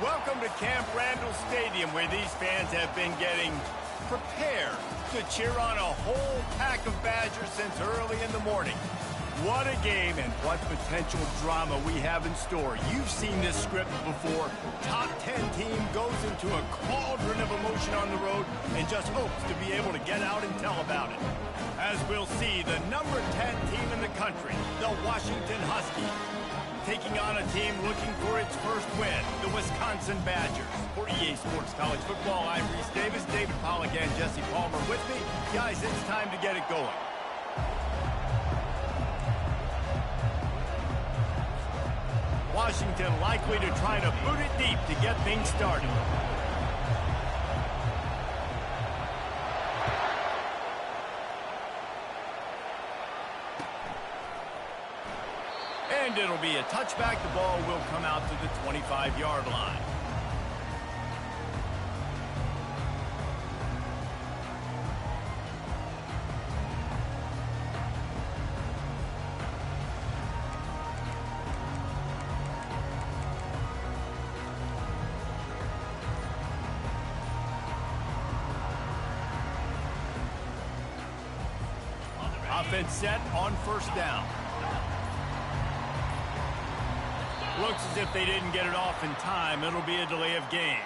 Welcome to Camp Randall Stadium, where these fans have been getting prepared to cheer on a whole pack of Badgers since early in the morning. What a game and what potential drama we have in store. You've seen this script before. Top 10 team goes into a cauldron of emotion on the road and just hopes to be able to get out and tell about it. As we'll see, the number 10 team in the country, the Washington Huskies, taking on a team looking for its first win, the Wisconsin Badgers. For EA Sports College Football, I'm Reese Davis, David Pollack, and Jesse Palmer with me. Guys, it's time to get it going. Washington likely to try to boot it deep to get things started. And it'll be a touchback. The ball will come out to the 25-yard line. Offense set on first down. Looks as if they didn't get it off in time. It'll be a delay of game.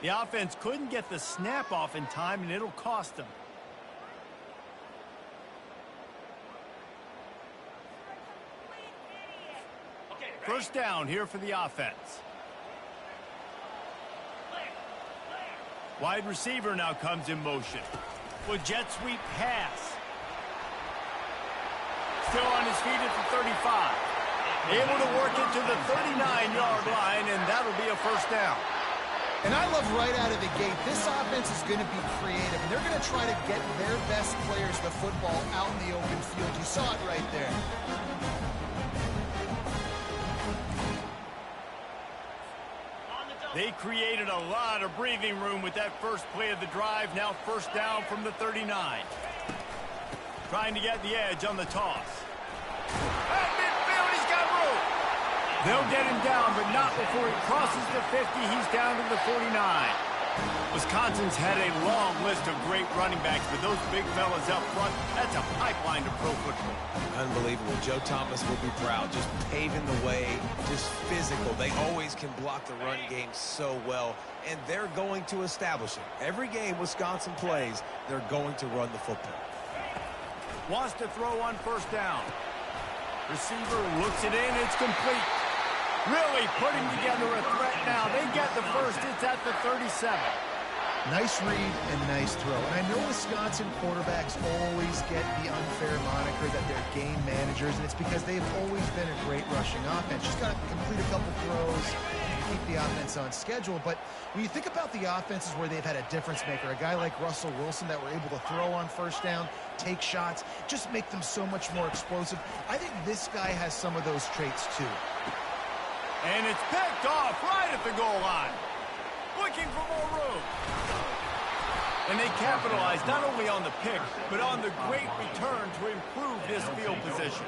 The offense couldn't get the snap off in time, and it'll cost them. First down here for the offense. Wide receiver now comes in motion. With jet sweep pass. Still on his feet at the 35. Able to work it to the 39-yard line, and that'll be a first down. And I love right out of the gate, this offense is going to be creative. And they're going to try to get their best players the football out in the open field. You saw it right there. They created a lot of breathing room with that first play of the drive. Now first down from the 39. Trying to get the edge on the toss. At midfield, he's got room. They'll get him down, but not before he crosses the 50. He's down to the 49. Wisconsin's had a long list of great running backs, but those big fellas up front, that's a pipeline to pro football. Unbelievable. Joe Thomas will be proud. Just paving the way, just physical. They always can block the run game so well, and they're going to establish it. Every game Wisconsin plays, they're going to run the football. Wants to throw on first down. Receiver looks it in. It's complete. Really putting together a threat now. They get the first. It's at the 37. Nice read and nice throw. And I know Wisconsin quarterbacks always get the unfair moniker that they're game managers, and it's because they've always been a great rushing offense. Just got to complete a couple throws and keep the offense on schedule. But when you think about the offenses where they've had a difference maker, a guy like Russell Wilson that were able to throw on first down, take shots, just make them so much more explosive. I think this guy has some of those traits too. And it's picked off right at the goal line. Looking for more room. And they capitalized not only on the pick, but on the great return to improve this field position.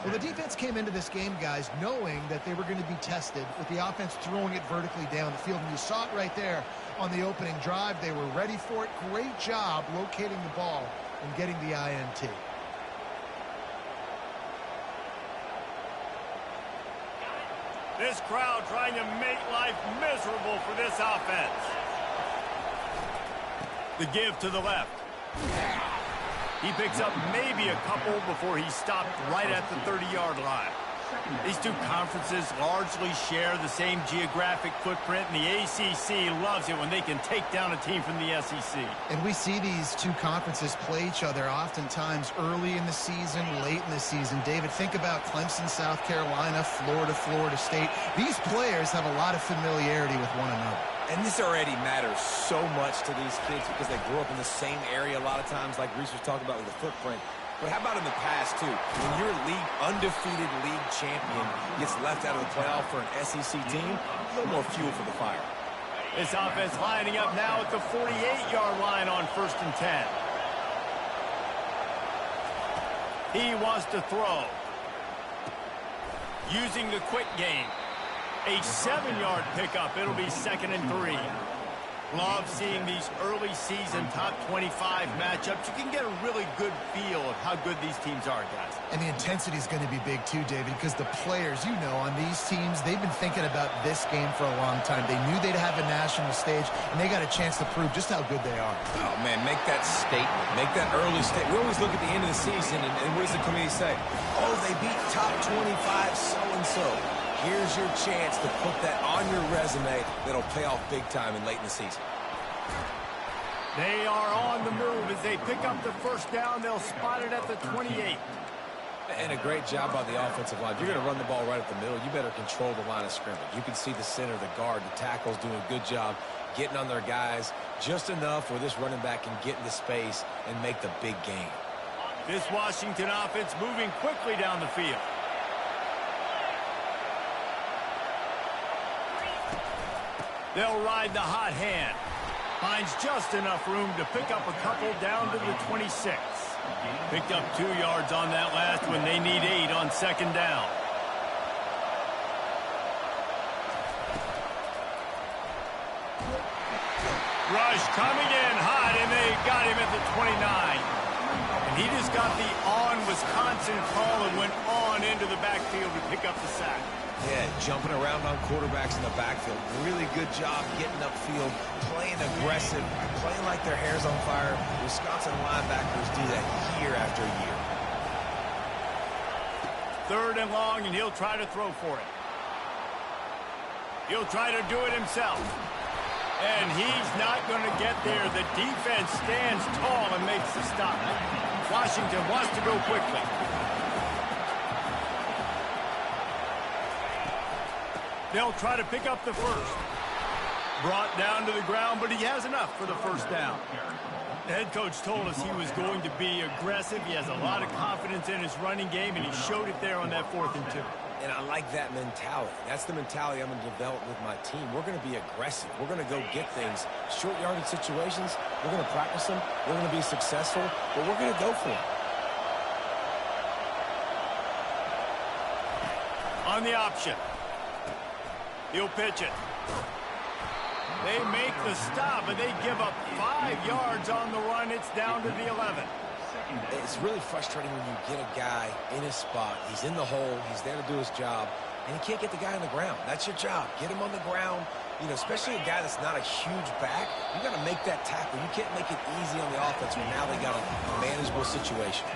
Well, the defense came into this game, guys, knowing that they were going to be tested with the offense throwing it vertically down the field. And you saw it right there on the opening drive. They were ready for it. Great job locating the ball and getting the INT. This crowd trying to make life miserable for this offense. The give to the left. He picks up maybe a couple before he stopped right at the 30-yard line. These two conferences largely share the same geographic footprint, and the ACC loves it when they can take down a team from the SEC. And we see these two conferences play each other oftentimes early in the season, late in the season. David, think about Clemson, South Carolina, Florida, Florida State. These players have a lot of familiarity with one another. And this already matters so much to these kids because they grew up in the same area a lot of times, like Reese was talking about with the footprint. But how about in the past, too? When your undefeated league champion gets left out of the playoff for an SEC team, a little more fuel for the fire. This offense lining up now at the 48-yard line on 1st and 10. He wants to throw. Using the quick game. A 7-yard pickup. It'll be 2nd and 3. Love seeing these early season top 25 matchups. You can get a really good feel of how good these teams are, guys. And the intensity is going to be big too, David, because the players, you know, on these teams, they've been thinking about this game for a long time. They knew they'd have a national stage, and they got a chance to prove just how good they are. Oh, man, make that statement. Make that early statement. We always look at the end of the season, and what does the committee say? Oh, they beat top 25 so-and-so. Here's your chance to put that on your resume that'll pay off big time and late in the season. They are on the move as they pick up the first down. They'll spot it at the 28. And a great job by the offensive line. You're going to run the ball right at the middle. You better control the line of scrimmage. You can see the center, the guard, the tackles doing a good job getting on their guys just enough where this running back can get into space and make the big game. This Washington offense moving quickly down the field. They'll ride the hot hand. Finds just enough room to pick up a couple down to the 26. Picked up 2 yards on that last one. They need 8 on 2nd down. Rush coming in hot, and they got him at the 29. And he just got the on Wisconsin call and went on into the backfield to pick up the sack. Yeah, jumping around on quarterbacks in the backfield. Really good job getting upfield, playing aggressive, playing like their hair's on fire. Wisconsin linebackers do that year after year. 3rd and long, and he'll try to throw for it. He'll try to do it himself. And he's not going to get there. The defense stands tall and makes the stop. Washington wants to go quickly. They'll try to pick up the first. Brought down to the ground, but he has enough for the first down. The head coach told us he was going to be aggressive. He has a lot of confidence in his running game, and he showed it there on that 4th and 2. And I like that mentality. That's the mentality I'm going to develop with my team. We're going to be aggressive. We're going to go get things. Short yardage situations, we're going to practice them. We're going to be successful, but we're going to go for it. On the option. He'll pitch it. They make the stop, and they give up 5 yards on the run. It's down to the 11. It's really frustrating when you get a guy in his spot. He's in the hole. He's there to do his job, and he can't get the guy on the ground. That's your job. Get him on the ground. You know, especially a guy that's not a huge back. You got to make that tackle. You can't make it easy on the offense when now they got a manageable situation.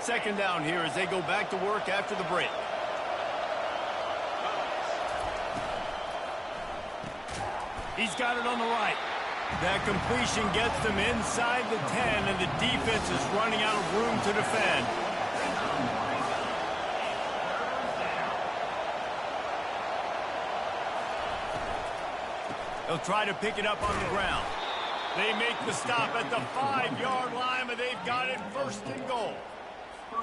Second down here as they go back to work after the break. He's got it on the right. That completion gets them inside the 10, and the defense is running out of room to defend. They'll try to pick it up on the ground. They make the stop at the 5-yard line, but they've got it 1st and goal.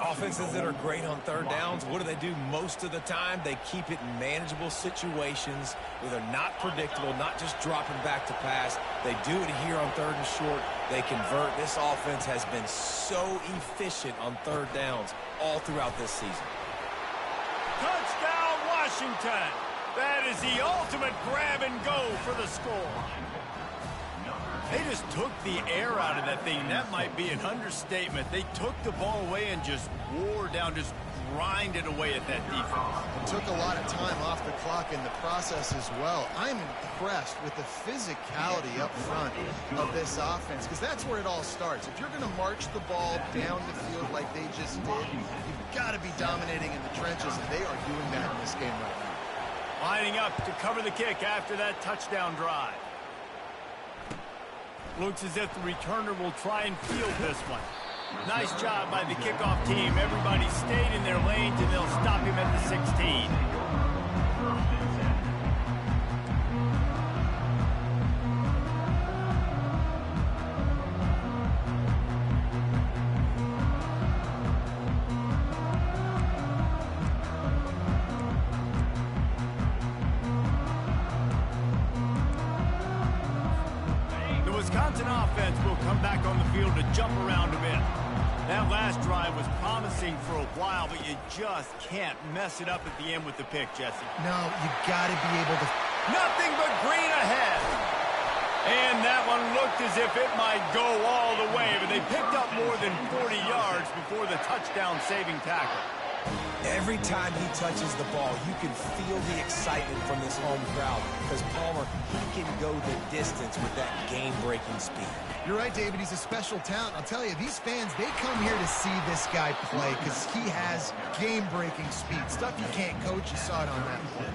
Offenses that are great on 3rd downs, what do most of the time? They keep it in manageable situations where they're not predictable, not just dropping back to pass. They do it here on 3rd and short. They convert. This offense has been so efficient on 3rd downs all throughout this season. Touchdown, Washington. That is the ultimate grab and go for the score. They just took the air out of that thing. That might be an understatement. They took the ball away and just wore down, just grinded away at that defense. It took a lot of time off the clock in the process as well. I'm impressed with the physicality up front of this offense, because that's where it all starts. If you're going to march the ball down the field like they just did, you've got to be dominating in the trenches, and they are doing that in this game right now. Lining up to cover the kick after that touchdown drive. Looks as if the returner will try and field this one. Nice job by the kickoff team. Everybody stayed in their lanes, and they'll stop him at the 16. Wisconsin offense will come back on the field to jump around a bit. That last drive was promising for a while, but you just can't mess it up at the end with the pick, Jesse. No, you got to be able to... Nothing but green ahead. And that one looked as if it might go all the way, but they picked up more than 40 yards before the touchdown-saving tackle. Every time he touches the ball, you can feel the excitement from this home crowd because Palmer, he can go the distance with that game-breaking speed. You're right, David. He's a special talent. I'll tell you, these fans, they come here to see this guy play because he has game-breaking speed. Stuff you can't coach. You saw it on that play.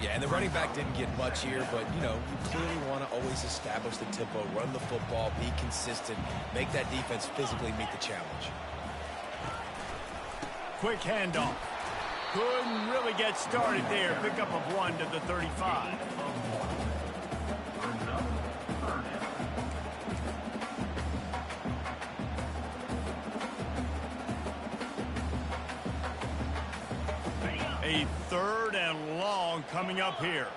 Yeah, and the running back didn't get much here, but, you know, you clearly want to always establish the tempo, run the football, be consistent, make that defense physically meet the challenge. Quick handoff. Couldn't really get started there. Pickup of 1 to the 35. A 3rd and long coming up here.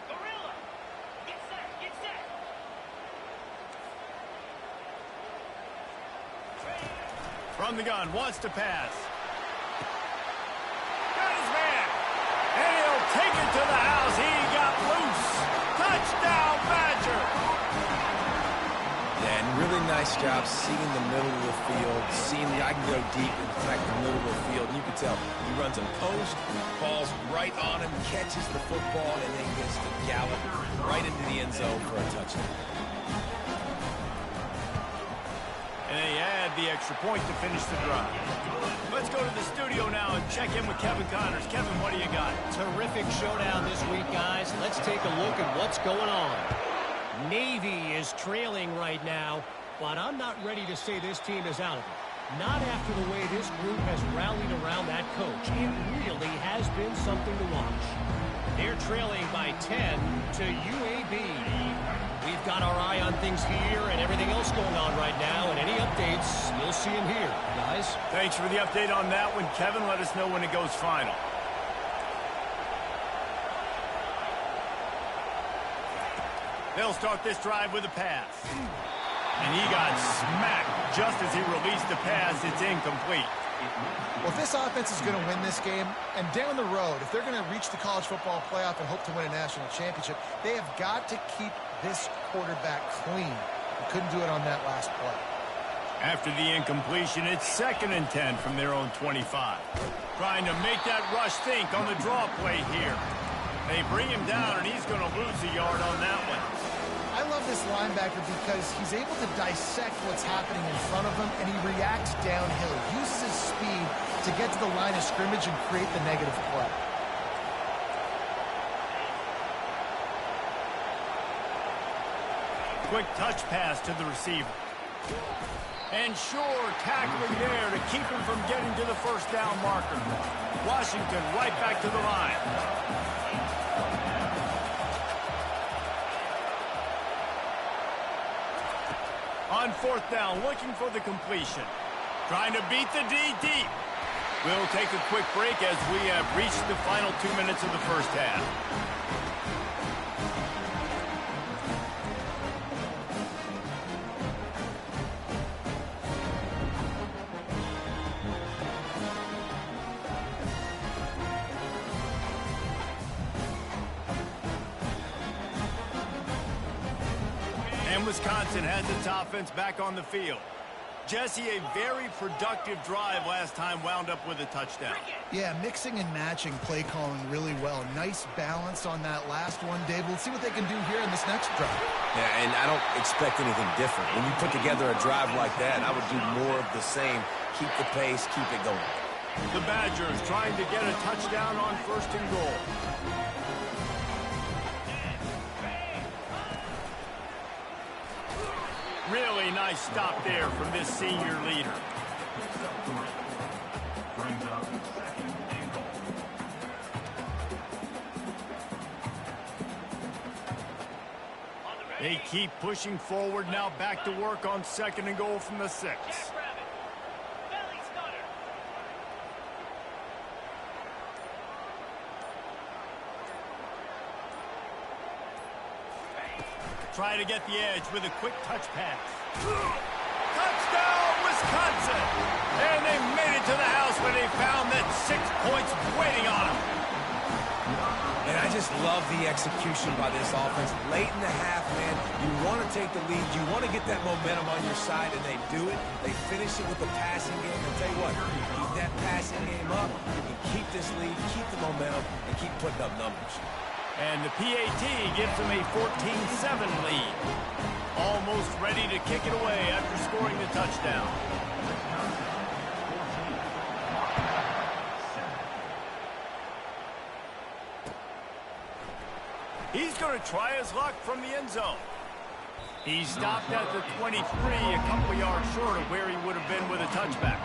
From the gun, wants to pass. Got his man. And he'll take it to the house. He got loose. Touchdown, Badger. Yeah, and really nice job seeing the middle of the field, seeing the I can go deep and affect the middle of the field. And you can tell he runs a post, falls right on him, catches the football, and then gets to gallop right into the end zone for a touchdown. And they add the extra point to finish the drive. Let's go to the studio now and check in with Kevin Connors. Kevin, what do you got? Terrific showdown this week, guys. Let's take a look at what's going on. Navy is trailing right now, but I'm not ready to say this team is out of it. Not after the way this group has rallied around that coach. It really has been something to watch. They're trailing by 10 to UAB. We've got our eye on things here and everything else going on right now, and any updates, you'll see them here, guys. Thanks for the update on that one, Kevin. Let us know when it goes final. They'll start this drive with a pass. And he got smacked just as he released the pass. It's incomplete. Well, if this offense is going to win this game, and down the road, if they're going to reach the college football playoff and hope to win a national championship, they have got to keep this quarterback clean. They couldn't do it on that last play. After the incompletion, it's 2nd and 10 from their own 25. Trying to make that rush think on the draw play here. They bring him down, and he's going to lose a yard on that one. I love this linebacker because he's able to dissect what's happening in front of him, and he reacts downhill. He uses his speed to get to the line of scrimmage and create the negative play. Quick touch pass to the receiver. And sure, tackling there to keep him from getting to the first down marker. Washington right back to the line. On 4th down, looking for the completion. Trying to beat the D deep. We'll take a quick break as we have reached the final 2 minutes of the first half. And Wisconsin has its offense back on the field. Jesse, a very productive drive last time wound up with a touchdown. Yeah, mixing and matching play calling really well. Nice balance on that last one, Dave. We'll see what they can do here in this next drive. Yeah, and I don't expect anything different. When you put together a drive like that, I would do more of the same. Keep the pace, keep it going. The Badgers trying to get a touchdown on 1st and goal. Really nice stop there from this senior leader. They keep pushing forward now, back to work on 2nd and goal from the 6. Try to get the edge with a quick touch pass. Touchdown, Wisconsin! And they made it to the house when they found that 6 points waiting on them. And I just love the execution by this offense. Late in the half, man, you want to take the lead. You want to get that momentum on your side, and they do it. They finish it with the passing game. And tell you what, keep that passing game up, and keep this lead, keep the momentum, and keep putting up numbers. And the PAT gives them a 14-7 lead. Almost ready to kick it away after scoring the touchdown. He's going to try his luck from the end zone. He stopped at the 23, a couple yards short of where he would have been with a touchback.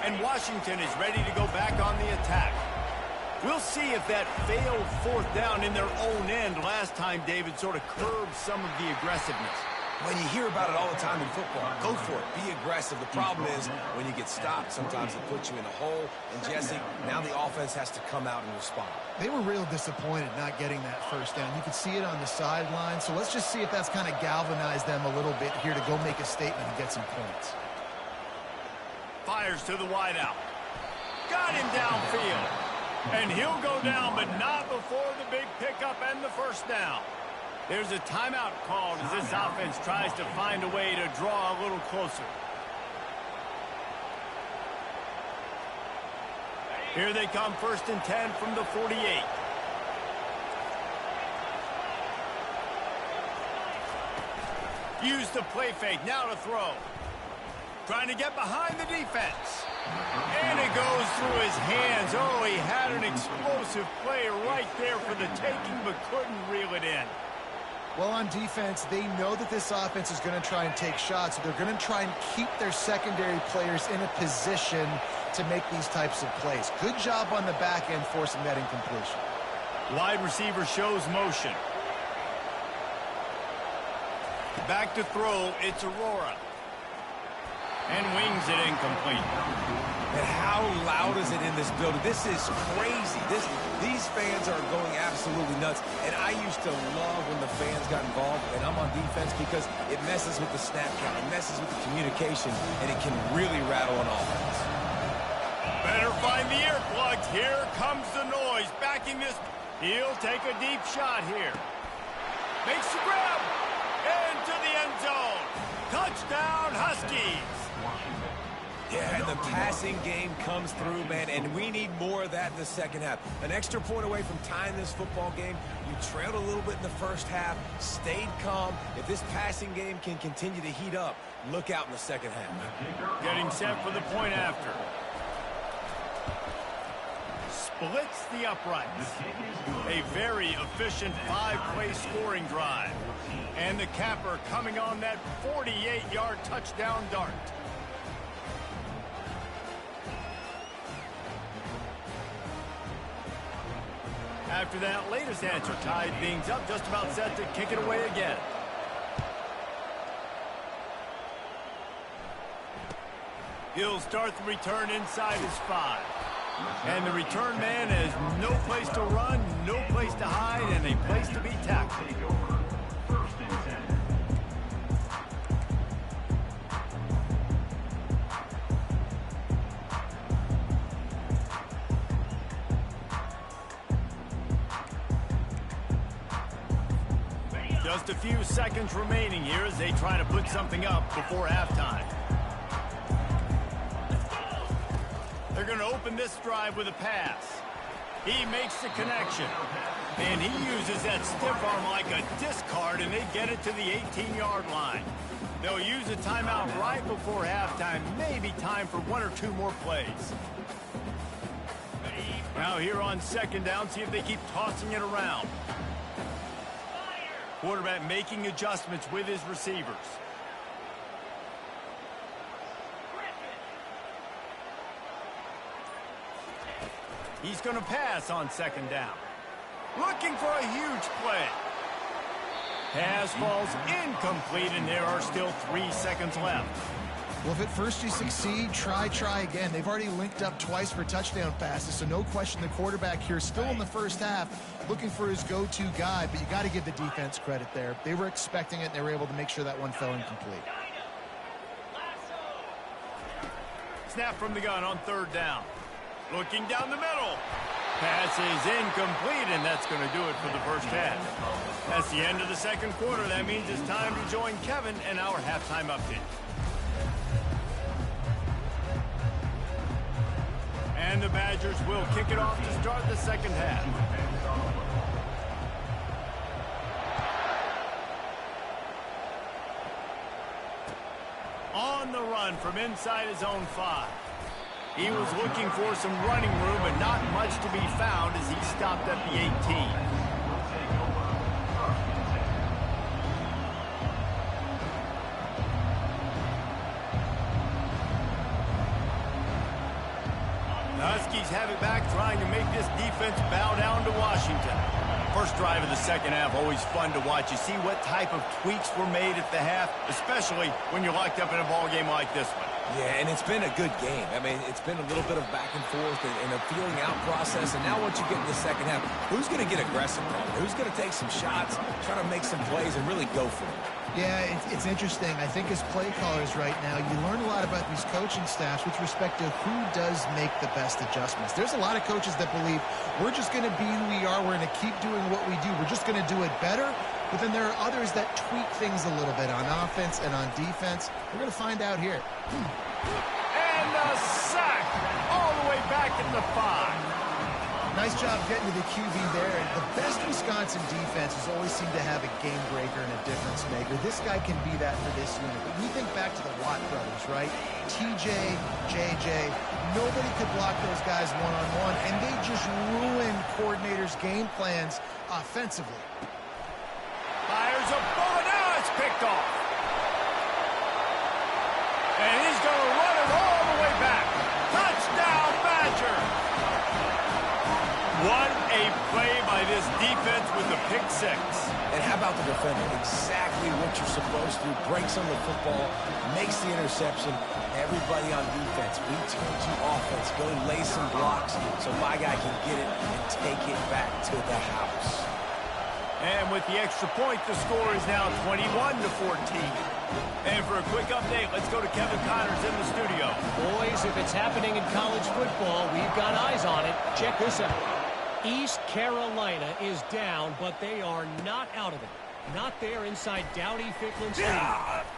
And Washington is ready to go back on the attack. We'll see if that failed fourth down in their own end last time, David, sort of curbed some of the aggressiveness. When you hear about it all the time in football, go for it. Be aggressive. The problem is when you get stopped, sometimes it puts you in a hole. And, Jesse, now the offense has to come out and respond. They were real disappointed not getting that first down. You could see it on the sideline. So let's just see if that's kind of galvanized them a little bit here to go make a statement and get some points. Fires to the wideout. Got him downfield. And he'll go down, but not before the big pickup and the first down. There's a timeout called as this offense tries to find a way to draw a little closer. Here they come, 1st and 10 from the 48. Use the play fake, now to throw. Trying to get behind the defense. And it goes through his hands. Oh, he had an explosive play right there for the taking, but couldn't reel it in. Well, on defense, they know that this offense is going to try and take shots. So they're going to try and keep their secondary players in a position to make these types of plays. Good job on the back end forcing that incompletion. Wide receiver shows motion. Back to throw, it's Aurora. And wings it incomplete. And how loud is it in this building? This is crazy. These fans are going absolutely nuts. And I used to love when the fans got involved, and I'm on defense because it messes with the snap count. It messes with the communication, and it can really rattle an offense. Better find the earplugs. Here comes the noise. Backing this. He'll take a deep shot here. Makes the grab. Into the end zone. Touchdown, Huskies. Yeah, and the passing game comes through, man, and we need more of that in the second half. An extra point away from tying this football game. You trailed a little bit in the first half, stayed calm. If this passing game can continue to heat up, look out in the second half. Getting set for the point after. Splits the uprights. A very efficient 5-play scoring drive. And the capper coming on that 48-yard touchdown dart. After that latest answer tied things up, just about set to kick it away again. He'll start the return inside his 5. And the return man has no place to run, no place to hide, and a place to be tackled. Just a few seconds remaining here as they try to put something up before halftime. They're going to open this drive with a pass. He makes the connection. And he uses that stiff arm like a discard, and they get it to the 18-yard line. They'll use a timeout right before halftime. Maybe time for 1 or 2 more plays. Now here on second down, see if they keep tossing it around. Quarterback making adjustments with his receivers. He's going to pass on second down. Looking for a huge play. Pass falls incomplete, and there are still 3 seconds left. Well, if at first you succeed, try again. They've already linked up twice for touchdown passes, so no question the quarterback here still in the first half looking for his go-to guy, but you got to give the defense credit there. They were expecting it, and they were able to make sure that one fell incomplete. Snap from the gun on 3rd down. Looking down the middle. Pass is incomplete, and that's going to do it for the first half. That's the end of the 2nd quarter. That means it's time to join Kevin and our halftime update. And the Badgers will kick it off to start the 2nd half. On the run from inside his own 5. He was looking for some running room, but not much to be found as he stopped at the 18. The Huskies have it back, trying to make this defense bow down to Washington. First drive of the 2nd half, always fun to watch. You see what type of tweaks were made at the half, especially when you're locked up in a ball game like this one. Yeah, and it's been a good game. I mean, it's been a little bit of back and forth and a feeling out process. And now once you get in the 2nd half, who's going to get aggressive? Who's going to take some shots, try to make some plays, and really go for it? Yeah, it's interesting. I think as play callers right now, you learn a lot about these coaching staffs with respect to who does make the best adjustments. There's a lot of coaches that believe we're just going to be who we are. We're going to keep doing what we do. We're just going to do it better. But then there are others that tweak things a little bit on offense and on defense. We're going to find out here. And a sack all the way back at the 5. Nice job getting to the QB there. The best Wisconsin defense has always seemed to have a game breaker and a difference maker. This guy can be that for this unit. But we think back to the Watt brothers, right? TJ, JJ, nobody could block those guys one-on-one, and they just ruined coordinators' game plans offensively. Fires a bullet. Now it's picked off. And he's going to run it all the way back. Touchdown, Badger. What a play by this defense with the pick 6. And how about the defender? Exactly what you're supposed to. Breaks on the football, makes the interception. Everybody on defense, we turn to offense. Go lay some blocks so my guy can get it and take it back to the house. And with the extra point, the score is now 21-14. And for a quick update, let's go to Kevin Connors in the studio. Boys, if it's happening in college football, we've got eyes on it. Check this out. East Carolina is down, but they are not out of it. Not there inside Dowdy-Ficklin Stadium.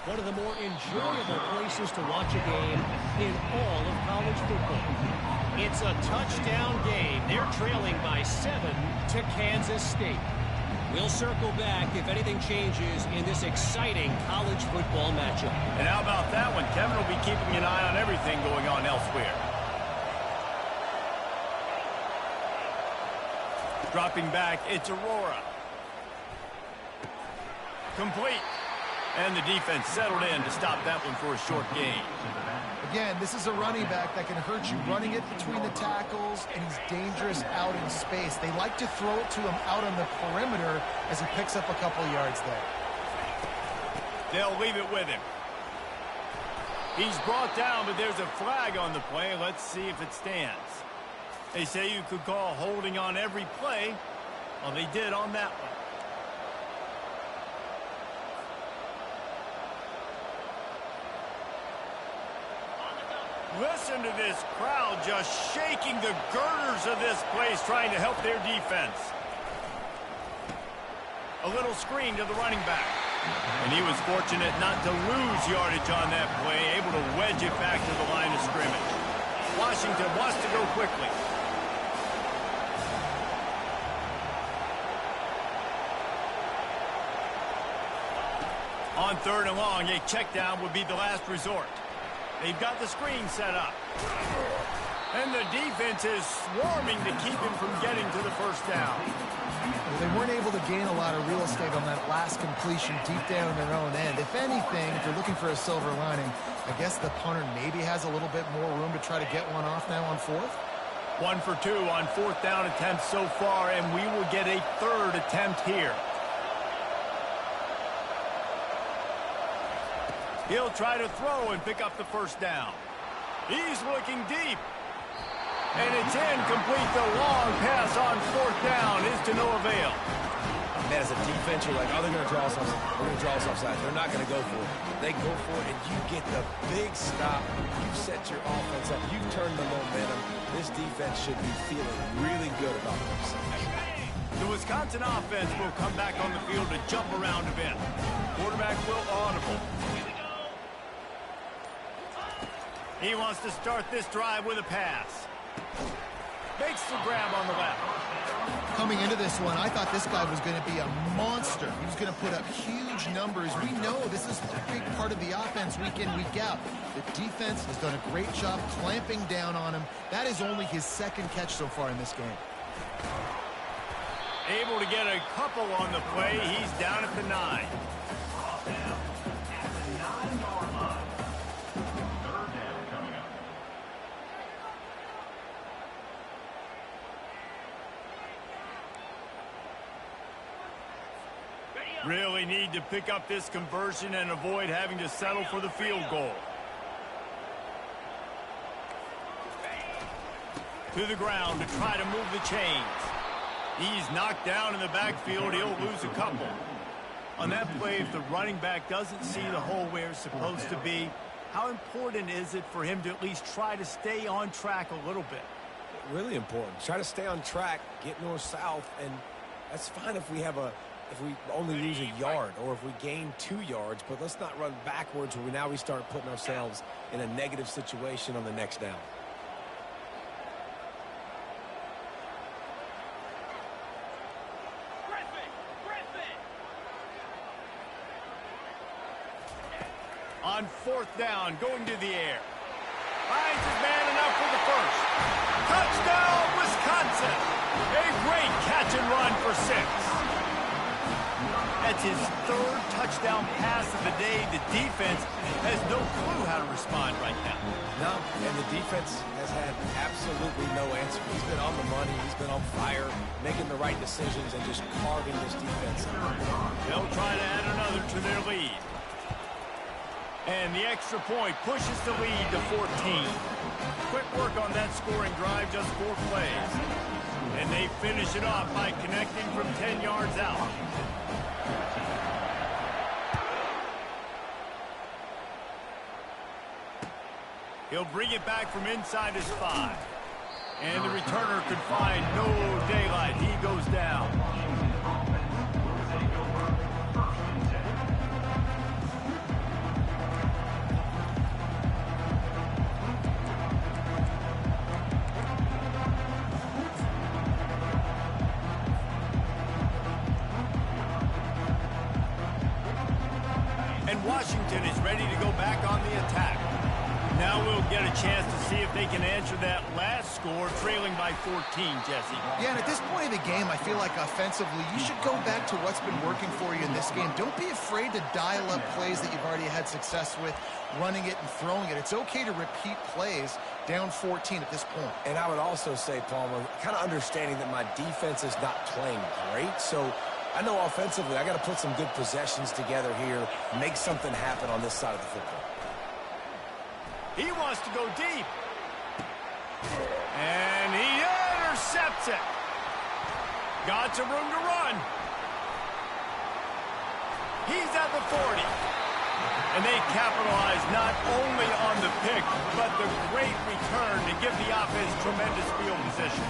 One of the more enjoyable places to watch a game in all of college football. It's a touchdown game. They're trailing by 7 to Kansas State. We'll circle back if anything changes in this exciting college football matchup. And how about that one? Kevin will be keeping an eye on everything going on elsewhere. Dropping back, it's Aurora. Complete. And the defense settled in to stop that one for a short gain. Again, this is a running back that can hurt you, running it between the tackles, and he's dangerous out in space. They like to throw it to him out on the perimeter as he picks up a couple yards there. They'll leave it with him. He's brought down, but there's a flag on the play. Let's see if it stands. They say you could call holding on every play. Well, they did on that one. Listen to this crowd just shaking the girders of this place, trying to help their defense. A little screen to the running back. And he was fortunate not to lose yardage on that play, able to wedge it back to the line of scrimmage. Washington wants to go quickly. On 3rd and long, a check down would be the last resort. They've got the screen set up. And the defense is swarming to keep him from getting to the first down. Well, they weren't able to gain a lot of real estate on that last completion deep down in their own end. If anything, if you're looking for a silver lining, I guess the punter maybe has a little bit more room to try to get one off now on 4th. 1 for 2 on 4th down attempts so far, and we will get a 3rd attempt here. He'll try to throw and pick up the first down. He's looking deep. And it's incomplete. The long pass on fourth down is to no avail. Man, as a defense, you're like, oh, they're going to draw us off. They're going to draw us offside. They're not going to go for it. They go for it, and you get the big stop. You've set your offense up. You've turned the momentum. This defense should be feeling really good about themselves. The Wisconsin offense will come back on the field to jump around a bit. Quarterback will audible. He wants to start this drive with a pass. Makes the grab on the left. Coming into this one, I thought this guy was going to be a monster. He was going to put up huge numbers. We know this is a big part of the offense week in, week out. The defense has done a great job clamping down on him. That is only his second catch so far in this game. Able to get a couple on the play. He's down at the 9. Really need to pick up this conversion and avoid having to settle for the field goal. To the ground to try to move the chains. He's knocked down in the backfield. He'll lose a couple. On that play, if the running back doesn't see the hole where it's supposed to be, how important is it for him to at least try to stay on track a little bit? Really important. Try to stay on track, get north-south, and that's fine if we only lose a yard or if we gain 2 yards, but let's not run backwards where now we start putting ourselves in a negative situation on the next down. On fourth down, going to the air. Finds his man enough for the first. Touchdown, Wisconsin! A great catch and run for 6. That's his 3rd touchdown pass of the day. The defense has no clue how to respond right now. No, and the defense has had absolutely no answer. He's been on the money. He's been on fire, making the right decisions and just carving this defense up. They'll try to add another to their lead. And the extra point pushes the lead to 14. Quick work on that scoring drive, just 4 plays. And they finish it off by connecting from 10 yards out. He'll bring it back from inside his 5. And the returner could find no daylight. He goes down. And Washington is ready to go back on the attack. Now we'll get a chance to see if they can answer that last score, trailing by 14, Jesse. Yeah, and at this point of the game, I feel like offensively, you should go back to what's been working for you in this game. Don't be afraid to dial up plays that you've already had success with, running it and throwing it. It's okay to repeat plays down 14 at this point. And I would also say, Palmer, kind of understanding that my defense is not playing great, so I know offensively I got to put some good possessions together here, make something happen on this side of the football. He wants to go deep. And he intercepts it. Got some room to run. He's at the 40. And they capitalize not only on the pick, but the great return to give the offense tremendous field position.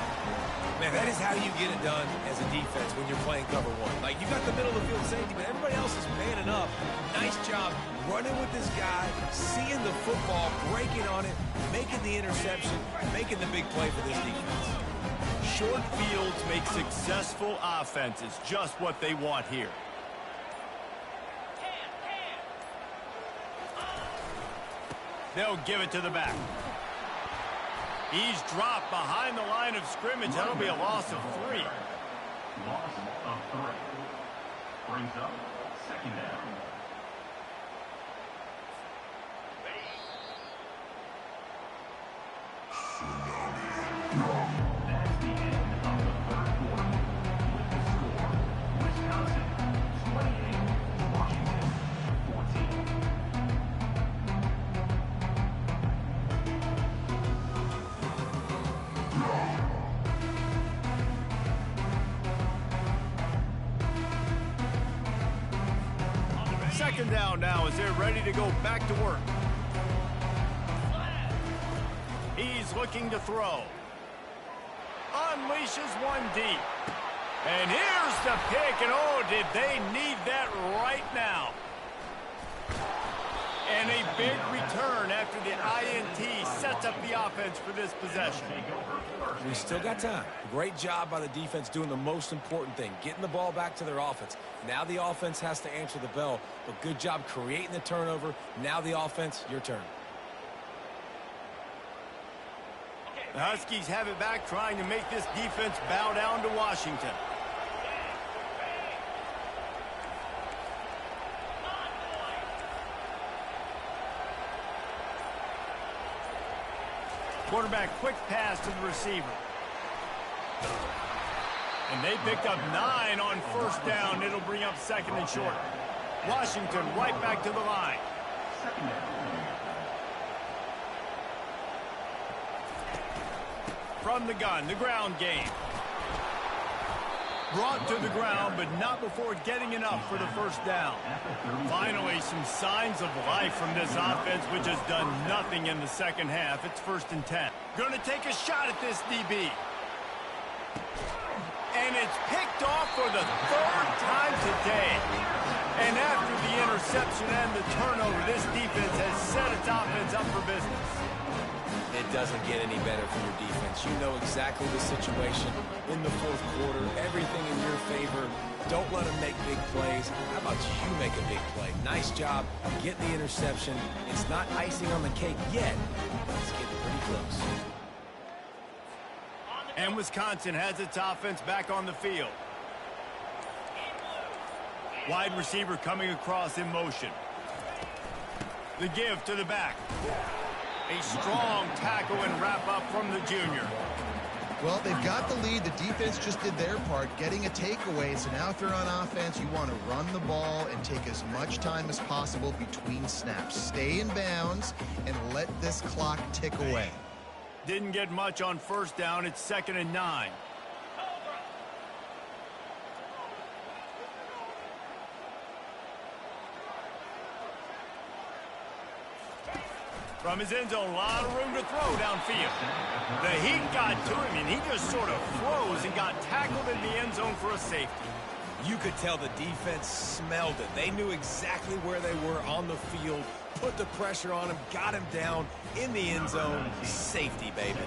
Man, that is how you get it done as a defense when you're playing cover 1. Like, you got the middle of the field safety, but everybody else is manning up. Nice job running with this guy, seeing the football, breaking on it, making the interception, making the big play for this defense. Short fields make successful offenses, just what they want here. They'll give it to the back. He's dropped behind the line of scrimmage. That'll be a loss of 3. Loss of 3. Brings up 2nd down. That's the end of the 3rd quarter. With the score, Wisconsin 28, Washington 14. Second down now as they're ready to go back to work. He's looking to throw. Unleashes one deep. And here's the pick, and oh, did they need that right now. And a big return after the INT sets up the offense for this possession. We still got time. Great job by the defense doing the most important thing, getting the ball back to their offense. Now the offense has to answer the bell, but good job creating the turnover. Now the offense, your turn. The Huskies have it back, trying to make this defense bow down to Washington. Quarterback quick pass to the receiver. And they picked up 9 on first down. It'll bring up second and short. Washington right back to the line. From the gun, the ground game. Brought to the ground, but not before getting enough for the first down. Finally, some signs of life from this offense, which has done nothing in the second half. It's 1st and 10. Going to take a shot at this DB. And it's picked off for the 3rd time today. And after the interception and the turnover, this defense has set its offense up for business. It doesn't get any better from your defense. You know exactly the situation in the 4th quarter. Everything in your favor. Don't let them make big plays. How about you make a big play? Nice job getting the interception. It's not icing on the cake yet, but it's getting pretty close. And Wisconsin has its offense back on the field. Wide receiver coming across in motion. The give to the back. A strong tackle and wrap up from the junior. Well, they've got the lead. The defense just did their part, getting a takeaway. So now if they're on offense, you want to run the ball and take as much time as possible between snaps. Stay in bounds and let this clock tick away. Didn't get much on first down. It's 2nd and 9. From his end zone, a lot of room to throw downfield. The heat got to him, and he just sort of froze and got tackled in the end zone for a safety. You could tell the defense smelled it. They knew exactly where they were on the field, put the pressure on him, got him down in the end zone. Safety, baby.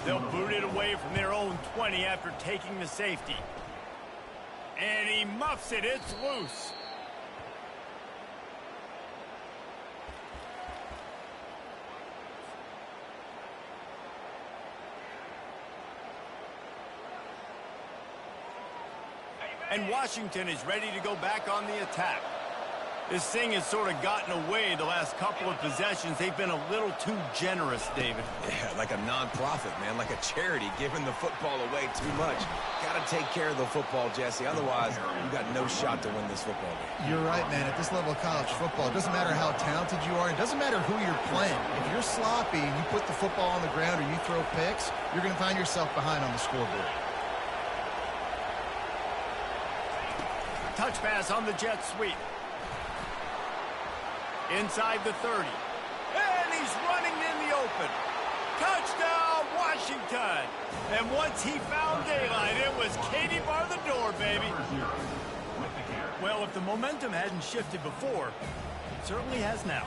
They'll boot it away from their own 20 after taking the safety. And he muffs it. It's loose. And Washington is ready to go back on the attack. This thing has sort of gotten away the last couple of possessions. They've been a little too generous, David. Yeah, like a non-profit, man, like a charity, giving the football away too much. Got to take care of the football, Jesse. Otherwise, you got no shot to win this football game. You're right, man. At this level of college football, it doesn't matter how talented you are. It doesn't matter who you're playing. If you're sloppy and you put the football on the ground or you throw picks, you're going to find yourself behind on the scoreboard. Touch pass on the jet sweep. Inside the 30. And he's running in the open. Touchdown, Washington. And once he found daylight, it was Katie bar the door, baby. Well, if the momentum hadn't shifted before, it certainly has now.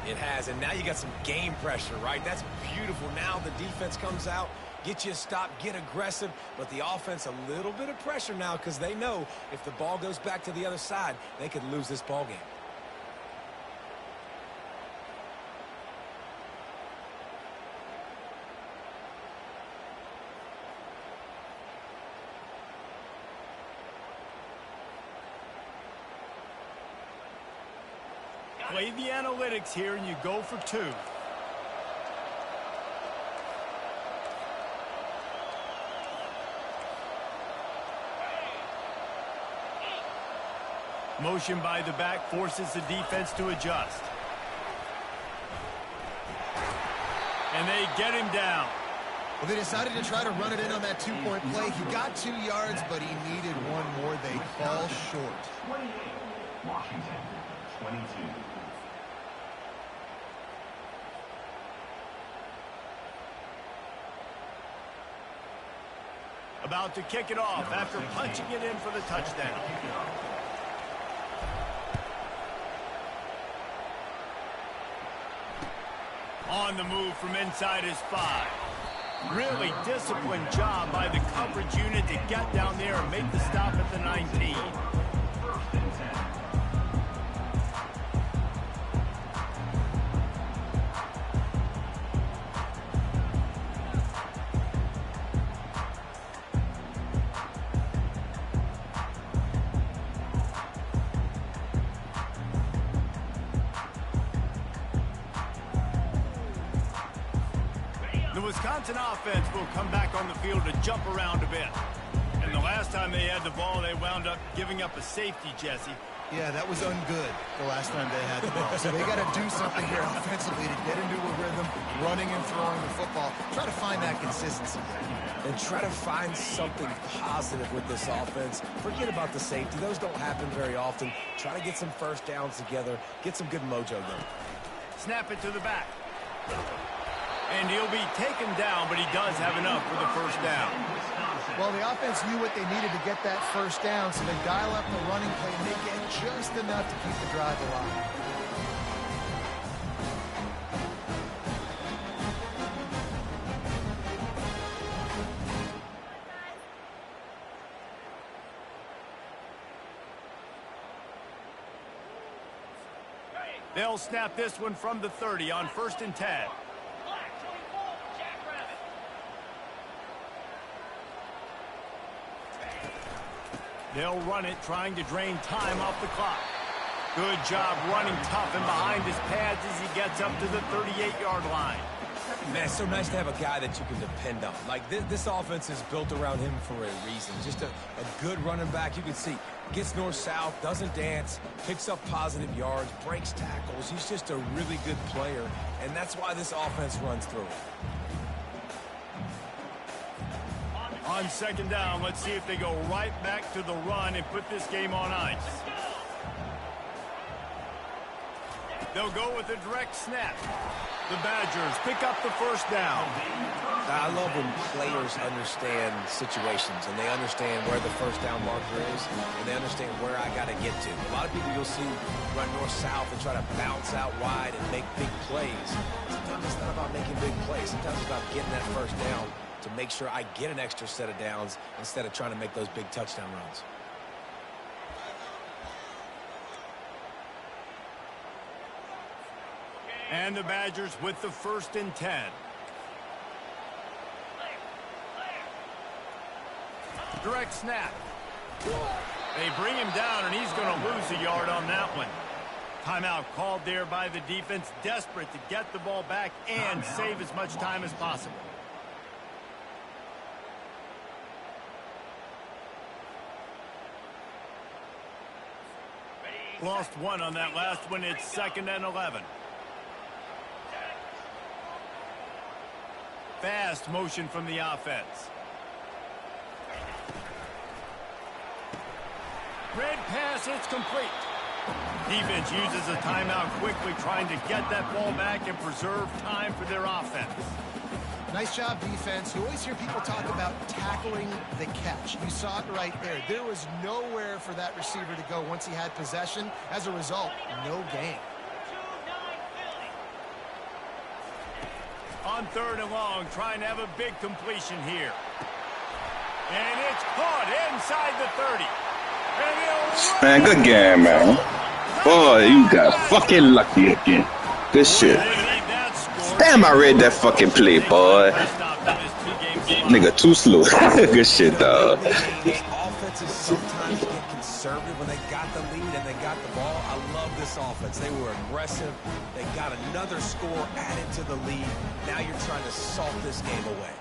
It has, and now you got some game pressure, right? That's beautiful. Now the defense comes out, get you a stop, get aggressive, but the offense a little bit of pressure now because they know if the ball goes back to the other side, they could lose this ball game. Play the analytics here, and you go for 2. Motion by the back forces the defense to adjust. And they get him down. Well, they decided to try to run it in on that 2-point play. He got 2 yards, but he needed one more. They fall short. 28, Washington. 22. About to kick it off after punching it in for the touchdown. On the move from inside his 5. Really disciplined job by the coverage unit to get down there and make the stop at the 19. First and 10. The Wisconsin offense will come back on the field to jump around a bit. And the last time they had the ball, they wound up giving up a safety, Jesse. Yeah, that was ungood the last time they had the ball. So they got to do something here offensively to get into a rhythm, running and throwing the football. Try to find that consistency. And try to find something positive with this offense. Forget about the safety. Those don't happen very often. Try to get some first downs together. Get some good mojo going. Snap it to the back. And he'll be taken down, but he does have enough for the first down. Well, the offense knew what they needed to get that first down, so they dial up the running play and they get just enough to keep the drive alive. They'll snap this one from the 30 on 1st and 10. They'll run it, trying to drain time off the clock. Good job running tough and behind his pads as he gets up to the 38-yard line. Man, it's so nice to have a guy that you can depend on. Like, this offense is built around him for a reason. Just a good running back. You can see, gets north-south, doesn't dance, picks up positive yards, breaks tackles. He's just a really good player, and that's why this offense runs through it. On 2nd down, let's see if they go right back to the run and put this game on ice. They'll go with a direct snap. The Badgers pick up the first down. I love when players understand situations and they understand where the first down marker is and they understand where I got to get to. A lot of people you'll see run north-south and try to bounce out wide and make big plays. Sometimes it's not about making big plays. Sometimes it's about getting that first down to make sure I get an extra set of downs instead of trying to make those big touchdown runs. And the Badgers with the 1st and 10. Direct snap. They bring him down, and he's going to lose a yard on that one. Timeout called there by the defense, desperate to get the ball back and save as much time as possible. Lost one on that last one. It's 2nd and 11. Fast motion from the offense. Red pass, it's complete. Defense uses a timeout quickly, trying to get that ball back and preserve time for their offense. Nice job, defense. You always hear people talk about tackling the catch. You saw it right there. There was nowhere for that receiver to go once he had possession. As a result, no gain. On 3rd and long, trying to have a big completion here. And it's caught inside the 30. Man, good game, man. Boy, you got fucking lucky again. Good shit. Damn, I read that fucking play, boy. Nigga, too slow. Good shit, dog. Offenses sometimes get conservative when they got the lead and they got the ball. I love this offense. They were aggressive. They got another score added to the lead. Now you're trying to salt this game away.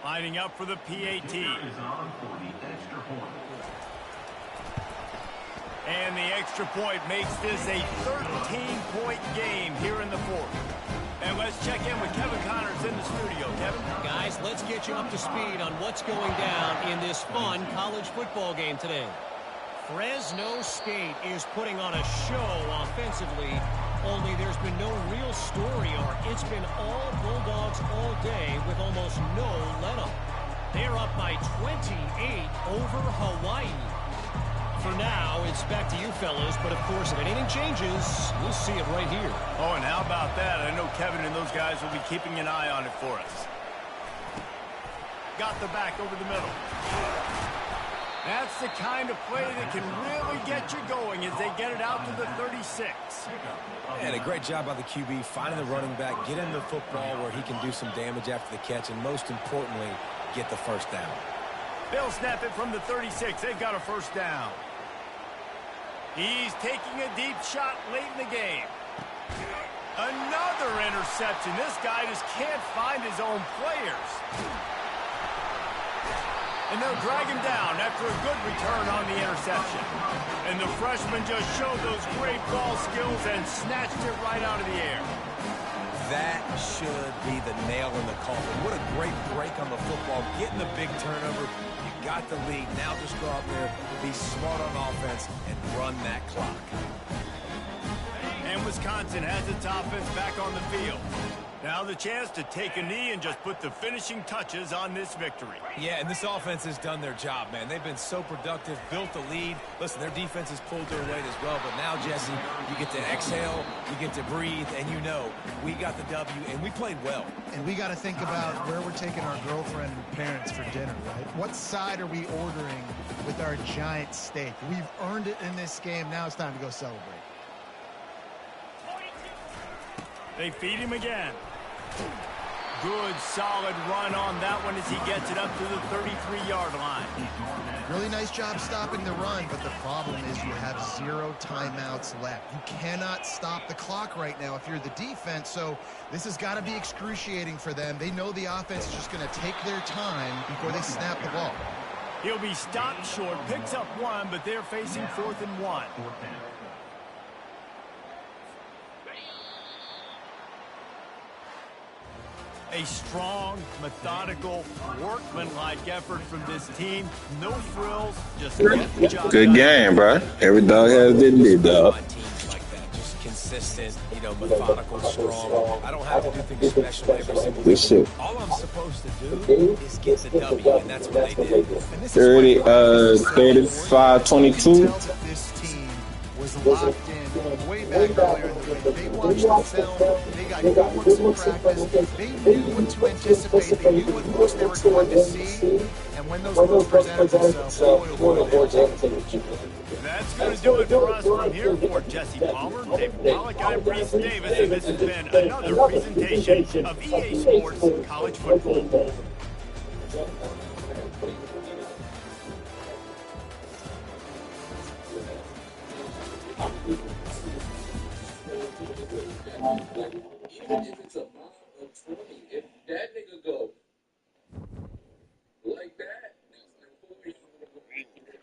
Lining up for the PAT. Is on for the extra point. And the extra point makes this a 13-point game here in the 4th. And let's check in with Kevin Connors in the studio. Kevin? Guys, let's get get you up to speed on what's going down in this fun college football game today. Fresno State is putting on a show offensively, only there's been no real story arc. It's been all Bulldogs all day with almost no let-up. They're up by 28 over Hawaii. For now, it's back to you fellas, but of course, if anything changes, we'll see it right here. Oh, and how about that? I know Kevin and those guys will be keeping an eye on it for us. Got the back over the middle. That's the kind of play that can really get you going as they get it out to the 36. And a great job by the QB, finding the running back, get him the football where he can do some damage after the catch, and most importantly, get the first down. They'll snap it from the 36. They've got a first down. He's taking a deep shot late in the game. Another interception. This guy just can't find his own players. And they'll drag him down after a good return on the interception. And the freshman just showed those great ball skills and snatched it right out of the air. That should be the nail in the coffin. What a great break on the football. Getting the big turnover. You got the lead. Now just go out there, be smart on offense, and run that clock. And Wisconsin has its offense back on the field. Now the chance to take a knee and just put the finishing touches on this victory. Yeah, and this offense has done their job, man. They've been so productive, built the lead. Listen, their defense has pulled their weight as well. But now, Jesse, you get to exhale, you get to breathe, and you know we got the W, and we played well. And we got to think about where we're taking our girlfriend and parents for dinner, right? What side are we ordering with our giant steak? We've earned it in this game. Now it's time to go celebrate. They feed him again. Good, solid run on that one as he gets it up to the 33-yard line. Really nice job stopping the run, but the problem is you have 0 timeouts left. You cannot stop the clock right now if you're the defense, so this has got to be excruciating for them. They know the offense is just going to take their time before they snap the ball. He'll be stopped short, picks up 1, but they're facing 4th and 1. A strong, methodical, workmanlike effort from this team. No frills, just get the job Good done. game, bro. Every dog has their day, dog. Teams like that, just consistent, methodical, strong. I don't have to do things special every single Good shit. All I'm supposed to do is get the W, and that's what they did. And this is 35-22. This team was locked in way back earlier in the week. They watched the film. They got good looks in practice. They knew what to anticipate. They knew what looks they were going to see. And when those looks presented themselves, boy, That's going to do it for us from here for Jesse Palmer, Dave Pollock, I'm Reese Davis, and this has been another presentation of EA Sports College Football.